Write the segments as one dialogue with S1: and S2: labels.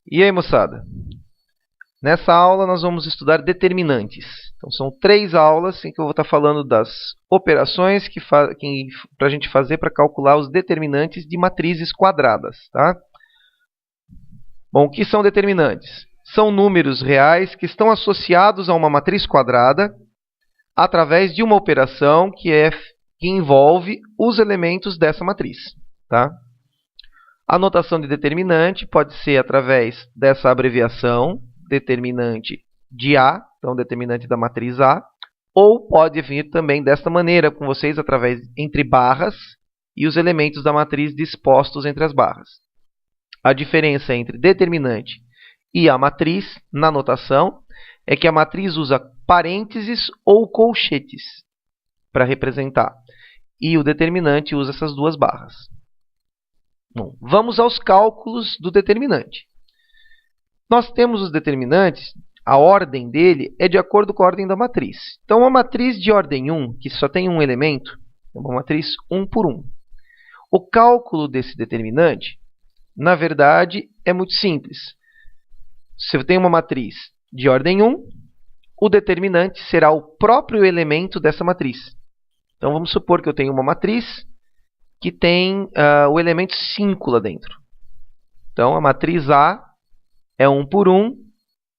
S1: E aí, moçada? Nessa aula nós vamos estudar determinantes. Então são 3 aulas em que eu vou estar falando das operações para a gente fazer para calcular os determinantes de matrizes quadradas. Tá? Bom, o que são determinantes? São números reais que estão associados a uma matriz quadrada através de uma operação que envolve os elementos dessa matriz. Tá? A notação de determinante pode ser através dessa abreviação, determinante de A, então determinante da matriz A, ou pode vir também desta maneira com vocês, através entre barras e os elementos da matriz dispostos entre as barras. A diferença entre determinante e a matriz na notação é que a matriz usa parênteses ou colchetes para representar, e o determinante usa essas 2 barras. Bom, vamos aos cálculos do determinante. Nós temos os determinantes, a ordem dele é de acordo com a ordem da matriz. Então, uma matriz de ordem 1, que só tem um elemento, é uma matriz 1 por 1. O cálculo desse determinante, na verdade, é muito simples. Se eu tenho uma matriz de ordem 1, o determinante será o próprio elemento dessa matriz. Então, vamos supor que eu tenho uma matriz que tem o elemento 5 lá dentro. Então, a matriz A é 1 por 1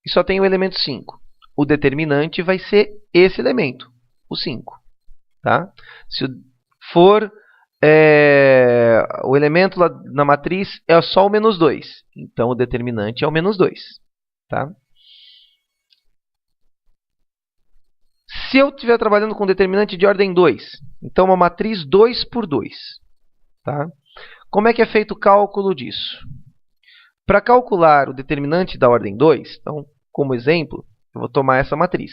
S1: e só tem o elemento 5. O determinante vai ser esse elemento, o 5. Tá? Se for o elemento lá na matriz é só o menos 2, então o determinante é o menos 2. Tá? Se eu estiver trabalhando com determinante de ordem 2, então uma matriz 2 por 2. Tá? Como é que é feito o cálculo disso? Para calcular o determinante da ordem 2, então, como exemplo, eu vou tomar essa matriz.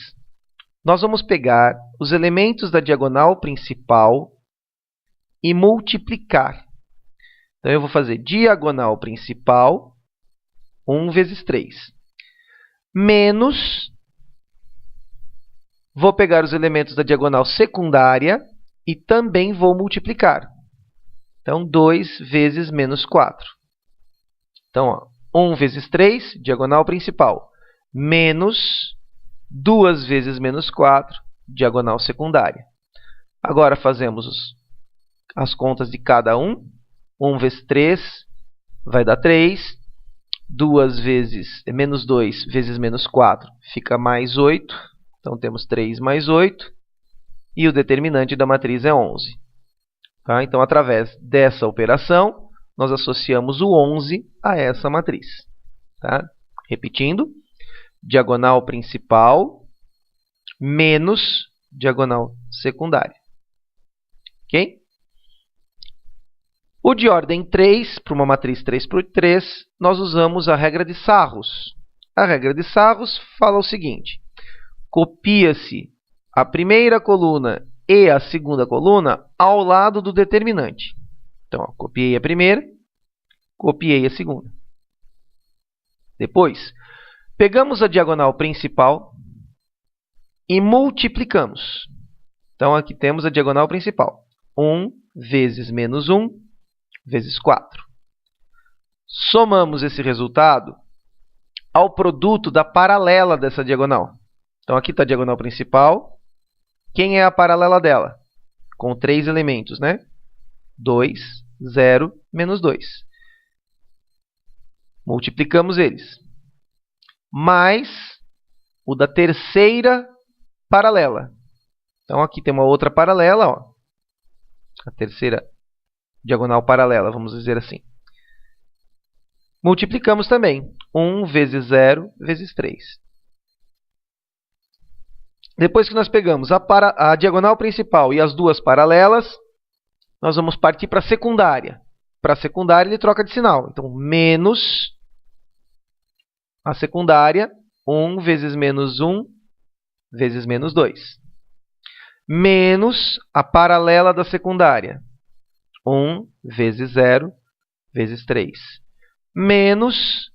S1: Nós vamos pegar os elementos da diagonal principal e multiplicar. Então, eu vou fazer diagonal principal 1 vezes 3. Menos, vou pegar os elementos da diagonal secundária e também vou multiplicar. Então, 2 vezes menos 4. Então, 1 vezes 3, diagonal principal, menos 2 vezes menos 4, diagonal secundária. Agora, fazemos as contas de cada um. 1 vezes 3 vai dar 3. 2 vezes menos 2 vezes menos 4 fica mais 8. Então, temos 3 mais 8. E o determinante da matriz é 11. Tá? Então, através dessa operação, nós associamos o 11 a essa matriz. Tá? Repetindo, diagonal principal menos diagonal secundária. Ok? O de ordem 3, para uma matriz 3 por 3, nós usamos a regra de Sarros. A regra de Sarros fala o seguinte: copia-se a primeira coluna e a segunda coluna ao lado do determinante. Então, copiei a primeira, copiei a segunda. Depois, pegamos a diagonal principal e multiplicamos. Então, aqui temos a diagonal principal. 1 vezes menos 1 vezes 4. Somamos esse resultado ao produto da paralela dessa diagonal. Então, aqui está a diagonal principal. Quem é a paralela dela? Com 3 elementos, né? 2, 0, menos 2. Multiplicamos eles. Mais o da terceira paralela. Então, aqui tem uma outra paralela. Ó. A terceira diagonal paralela, vamos dizer assim. Multiplicamos também. 1 vezes 0 vezes 3. Depois que nós pegamos a diagonal principal e as 2 paralelas, nós vamos partir para a secundária. Para a secundária, ele troca de sinal. Então, menos a secundária, 1 vezes menos 1 vezes menos 2. Menos a paralela da secundária, 1 vezes 0 vezes 3. Menos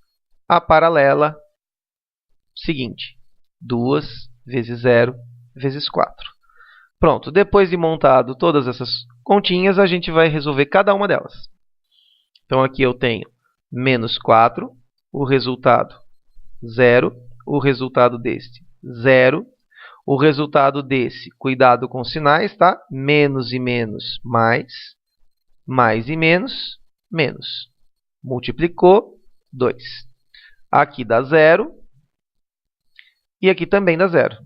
S1: a paralela seguinte, 2 vezes 0 vezes 4. Pronto, depois de montado todas essas continhas, a gente vai resolver cada uma delas. Então, aqui eu tenho menos 4 o resultado 0, o resultado deste 0, o resultado desse, cuidado com os sinais, tá? Menos e menos, mais e menos, menos. Multiplicou, 2. Aqui dá 0 e aqui também dá 0.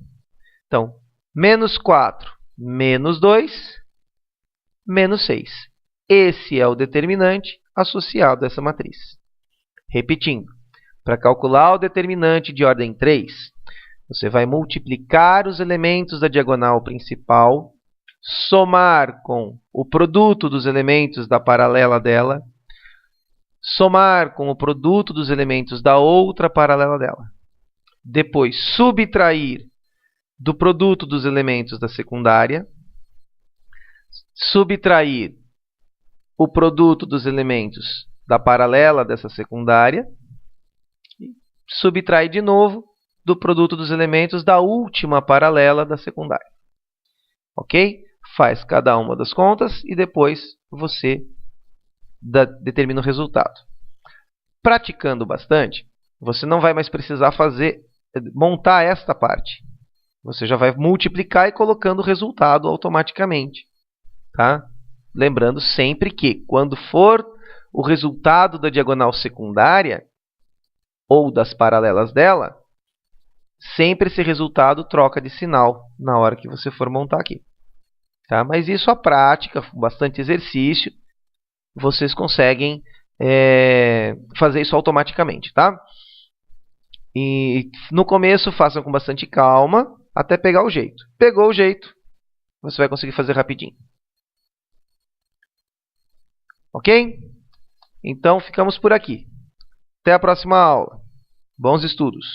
S1: Então, menos 4, menos 2, menos 6. Esse é o determinante associado a essa matriz. Repetindo, para calcular o determinante de ordem 3, você vai multiplicar os elementos da diagonal principal, somar com o produto dos elementos da paralela dela, somar com o produto dos elementos da outra paralela dela. Depois, subtrair do produto dos elementos da secundária, subtrair o produto dos elementos da paralela dessa secundária, e subtrair de novo do produto dos elementos da última paralela da secundária. Ok? Faz cada uma das contas e depois você determina o resultado. Praticando bastante, você não vai mais precisar montar esta parte. Você já vai multiplicar e colocando o resultado automaticamente. Tá? Lembrando sempre que, quando for o resultado da diagonal secundária ou das paralelas dela, sempre esse resultado troca de sinal na hora que você for montar aqui. Tá? Mas isso a prática, com bastante exercício, vocês conseguem fazer isso automaticamente. Tá? E no começo façam com bastante calma, até pegar o jeito. Pegou o jeito, você vai conseguir fazer rapidinho. Ok? Então, ficamos por aqui. Até a próxima aula. Bons estudos!